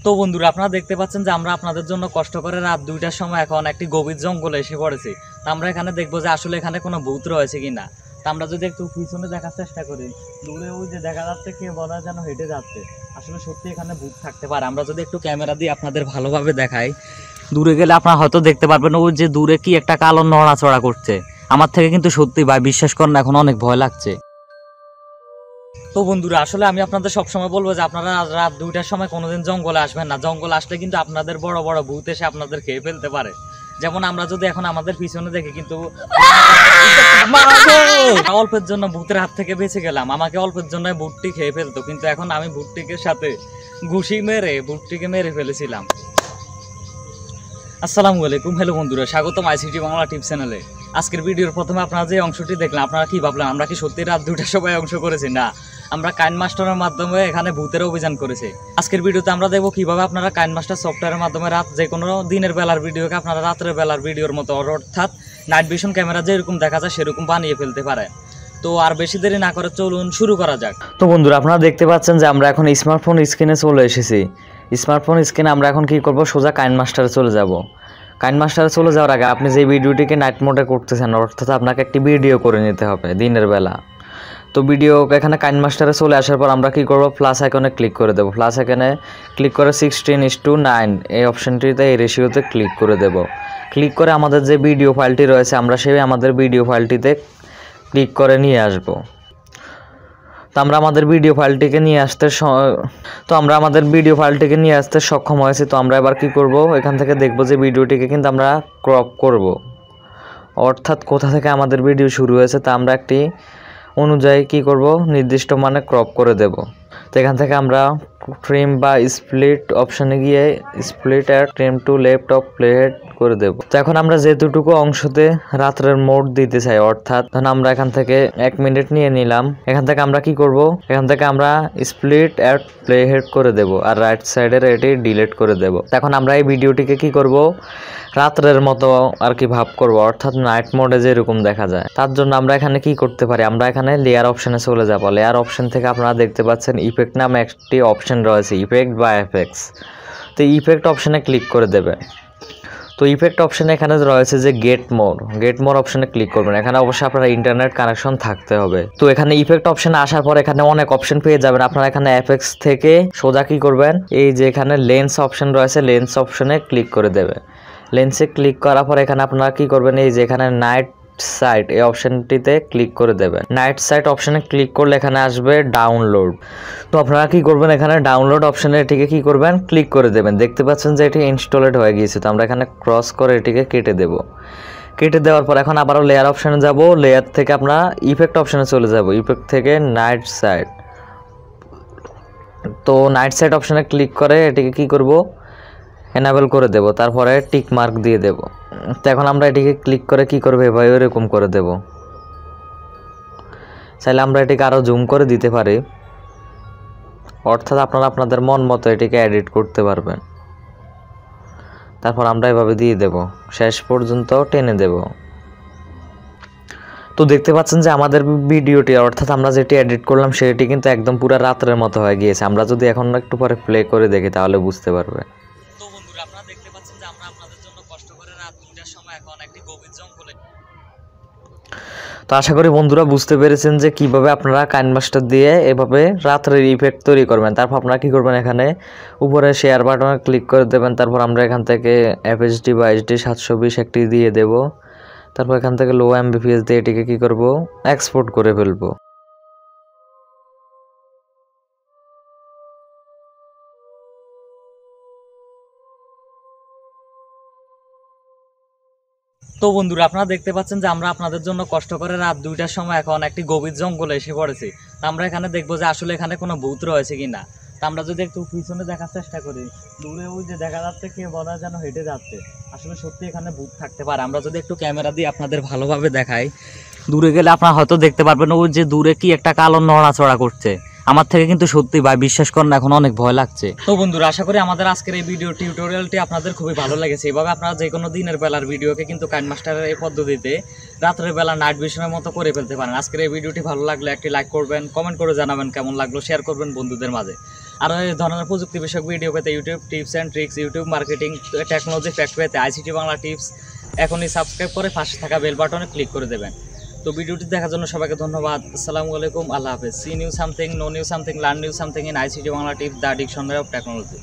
তো বন্ধুরা আপনারা দেখতে পাচ্ছেন যে আমরা আপনাদের জন্য কষ্ট করে রাত 2টার সময় এখন একটি গভীর জঙ্গলে এসে পড়েছি। তো আমরা এখানে দেখবো যে আসলে এখানে কোনো ভূত রয়েছে কিনা। তো আমরা যদি একটু পিছনে দেখার চেষ্টা করি, দূরে ওই যে দেখা যাচ্ছে কে বলা যেন হেঁটে যাচ্ছে, আসলে সত্যি এখানে ভূত থাকতে পারে। আমরা যদি একটু ক্যামেরা দিয়ে আপনাদের ভালোভাবে দেখাই, দূরে গেলে আপনারা হয়তো দেখতে পারবেন ওই যে দূরে কি একটা কালো নড়াচড়া করছে। আমার থেকে কিন্তু সত্যি ভাই বিশ্বাস করেন এখন অনেক ভয় লাগছে। তো বন্ধুরা আসলে আমি আপনাদের সবসময় বলবো যে আপনারা রাত 2টার সময় কোনোদিন জঙ্গলে আসবেন না। জঙ্গলে আসলে কিন্তু আপনাদের বড় বড় ভূত এসে আপনাদের খেয়ে ফেলতে পারে। যেমন আমরা যদি এখন আমাদের পিছনে দেখি, কিন্তু অল্পের জন্য ভূতের হাত থেকে বেঁচে গেলাম, আমাকে অল্পের জন্য ভূতটি খেয়ে ফেলতো, কিন্তু এখন আমি ভূতটিকে সাথে ঘুষি মেরে ভূতটিকে মেরে ফেলেছিলাম। আসসালামু আলাইকুম, হ্যালো বন্ধুরা, স্বাগতম আইসিটি বাংলা টিপস চ্যানেলে। আজকের ভিডিওর প্রথমে আপনারা যে অংশটি দেখলেন, আপনারা কি ভাবলেন আমরা কি সত্যি রাত 2টার সময় অংশ করেছি? না, আমরা কাইন মাস্টারের মাধ্যমে এখানে ভূতের অভিযান করেছি। আজকের ভিডিওতে আমরা দেখবো কিভাবে আপনারা কাইন মাস্টার সফটওয়্যারের মাধ্যমে রাত যে কোনো দিনের বেলার ভিডিওকে আপনারা রাতের বেলার ভিডিওর মতো, অর্থাৎ নাইট ভিশন ক্যামেরা যেরকম দেখা যায় সেরকম বানিয়ে ফেলতে পারেন। তো আর বেশি দেরি না করে চলুন শুরু করা যাক। তো বন্ধুরা আপনারা দেখতে পাচ্ছেন যে আমরা এখন স্মার্টফোন স্ক্রিনে চলে এসেছি। স্মার্টফোন স্ক্রিনে আমরা এখন কি করব, সোজা কাইন মাস্টারে চলে যাব। কাইন মাস্টারে চলে যাওয়ার আগে আপনি যে ভিডিওটিকে নাইট মোডে করতেছেন, অর্থাৎ আপনাকে একটি ভিডিও করে নিতে হবে দিনের বেলা। তো ভিডিও এখানে কাইন মাস্টারে চলে আসার পর আমরা কি করব, প্লাস আইকনে ক্লিক করে দেব। প্লাস আইকনে ক্লিক করে 16:9 এই অপশনটিতে, এই রেশিওতে ক্লিক করে দেব। ক্লিক করে আমাদের যে ভিডিও ফাইলটি রয়েছে আমরা সেই আমাদের ভিডিও ফাইলটিতে ক্লিক করে নিয়ে আসব। তো আমরা আমাদের ভিডিও ফাইলটিকে নিয়ে আসতে সক্ষম হয়েছি। তো আমরা এবার কি করব, এখান থেকে দেখব যে ভিডিওটিকে কিন্তু আমরা ক্রপ করব, অর্থাৎ কোথা থেকে আমাদের ভিডিও শুরু হয়েছে তা আমরা একটি অনুযায়ী কি করব, নির্দিষ্ট মানে ক্রপ করে দেব। তো এখান থেকে আমরা ট্রিম বা স্প্লিট অপশানে গিয়ে স্প্লিট আর trim to left of playhead করে দেব। তো এখন আমরা যেটুকু অংশতে রাত্রের মোড দিতে চাই, অর্থাৎ ধরুন আমরা এখান থেকে 1 মিনিট নিয়ে নিলাম, এখান থেকে আমরা কি করব, এখান থেকে আমরা স্প্লিট আর প্লে হেড করে দেব আর রাইট সাইডের এটি ডিলিট করে দেব। এখন আমরা এই ভিডিওটিকে কি করব, রাত্রের মতো আর কি ভাব করব, অর্থাৎ নাইট মোডে যেরকম দেখা যায়। তার জন্য আমরা এখানে কি করতে পারি, আমরা এখানে লেয়ার অপশনে চলে যাব। লেয়ার অপশন থেকে আপনারা দেখতে পাচ্ছেন ইফেক্ট নামে একটি অপশন রয়েছে, ইফেক্ট বা এফএক্স। তো ইফেক্ট অপশনে ক্লিক করে দেবে। তো ইফেক্ট অপশনে এখানে রয়েছে যে গেট মোর অপশনে ক্লিক করবেন। এখানে অবশ্যই আপনার ইন্টারনেট কানেকশন থাকতে হবে। তো এখানে ইফেক্ট অপশনে আসার পর এখানে অনেক অপশন পেয়ে যাবেন। আপনারা এখানে এফএক্স থেকে সোজা কি করবেন, এই যে এখানে লেন্স অপশন রয়েছে, লেন্স অপশনে ক্লিক করে দেবে। লেন্সে ক্লিক করার পর এখানে আপনারা কি করবেন, এই যে এখানে নাইট সাইট এই অপশনটিতে ক্লিক করে দেবেন। নাইট সাইট অপশনে ক্লিক করলে এখানে আসবে ডাউনলোড। তো আপনারা কি করবেন, এখানে ডাউনলোড অপশনে এটিকে কি করবেন, ক্লিক করে দেবেন। দেখতে পাচ্ছেন যে এটি ইনস্টলেড হয়ে গিয়েছে। তো আমরা এখানে ক্রস করে এটিকে কেটে দেব। কেটে দেওয়ার পর এখন আবারও লেয়ার অপশনে যাব। লেয়ার থেকে আমরা ইফেক্ট অপশনে চলে যাব। ইফেক্ট থেকে নাইট সাইট, তো নাইট সাইট অপশনে ক্লিক করে এটিকে কি করব, এনাবেল করে দেব। তারপরে টিক মার্ক দিয়ে দেব। তো এখন আমরা এটিকে ক্লিক করে কি করব, এভাবে এরকম করে দেব। চাইলে আমরা এটিকে আরও জুম করে দিতে পারি, অর্থাৎ আপনারা আপনাদের মন মতো এটিকে এডিট করতে পারবেন। তারপর আমরা এভাবে দিয়ে দেব, শেষ পর্যন্ত টেনে দেব। তো দেখতে পাচ্ছেন যে আমাদের ভিডিওটি, অর্থাৎ আমরা যেটি এডিট করলাম সেটি কিন্তু একদম পুরো রাতের মতো হয়ে গিয়েছে। আমরা যদি এখন একটু পরে প্লে করে দেখি তাহলে বুঝতে পারবে। তো বন্ধুরা আপনারা দেখতে পাচ্ছেন যে আমরা আপনাদের জন্য কষ্ট করে রাত 2টার সময় এখন একটি গভীর জঙ্গলে। তো আশা করি বন্ধুরা বুঝতে পেরেছেন যে কিভাবে আপনারা কাইন মাস্টার দিয়ে এভাবে রাত্রের ইফেক্ট তৈরি করবেন। তারপর আপনারা কি করবেন, এখানে উপরে শেয়ার বাটনে ক্লিক করে দেবেন। তারপর আমরা এখান থেকে FHD বা HD 720 একটি দিয়ে দেব। তারপর এখান থেকে লো MBPS দিয়ে এটিকে কি করব, এক্সপোর্ট করে ফেলবো। তো বন্ধুরা আপনারা দেখতে পাচ্ছেন যে আমরা আপনাদের জন্য কষ্ট করে রাত 2টার সময় এখন একটি গভীর জঙ্গলে এসে পড়েছি। তো আমরা এখানে দেখবো যে আসলে এখানে কোনো ভূত রয়েছে কিনা। তো আমরা যদি একটু পিছনে দেখার চেষ্টা করি, দূরে ওই যে দেখা যাচ্ছে কে বলা যেন হেঁটে যাচ্ছে, আসলে সত্যি এখানে ভূত থাকতে পারে। আমরা যদি একটু ক্যামেরা দিয়ে আপনাদের ভালোভাবে দেখাই, দূরে গেলে আপনারা হয়তো দেখতে পারবেন ওই যে দূরে কি একটা কালো নড়াচড়া করছে। আমার থেকে কিন্তু সত্যি ভাই বিশ্বাস করেন এখন অনেক ভয় লাগছে। তো বন্ধুরা আশা করি আমাদের আজকের এই ভিডিও টিউটোরিয়ালটি আপনাদের খুবই ভালো লেগেছে। এভাবে আপনারা যে কোনো দিনের বেলার ভিডিওকে কিন্তু কাইন মাস্টারের এই পদ্ধতিতে রাত্রের বেলা নাইট ভিশনের মতো করে ফেলতে পারেন। আজকের এই ভিডিওটি ভালো লাগলে একটি লাইক করবেন, কমেন্ট করে জানাবেন কেমন লাগলো, শেয়ার করবেন বন্ধুদের মাঝে। আরও এই ধরনের প্রযুক্তি বিষয়ক ভিডিও পেতে YouTube tips and tricks, YouTube marketing technology fact পেতে আইসিটি বাংলা টিপস এখনই সাবস্ক্রাইব করে পাশে থাকা বেল বাটনে ক্লিক করে দেবেন। তো ভিডিওটি দেখার জন্য সবাইকে ধন্যবাদ। আসসালামু আলাইকুম, আল্লাহ হাফেজ। See new something, know new something, learn new something in ICT Bangla tips, the dictionary of technology.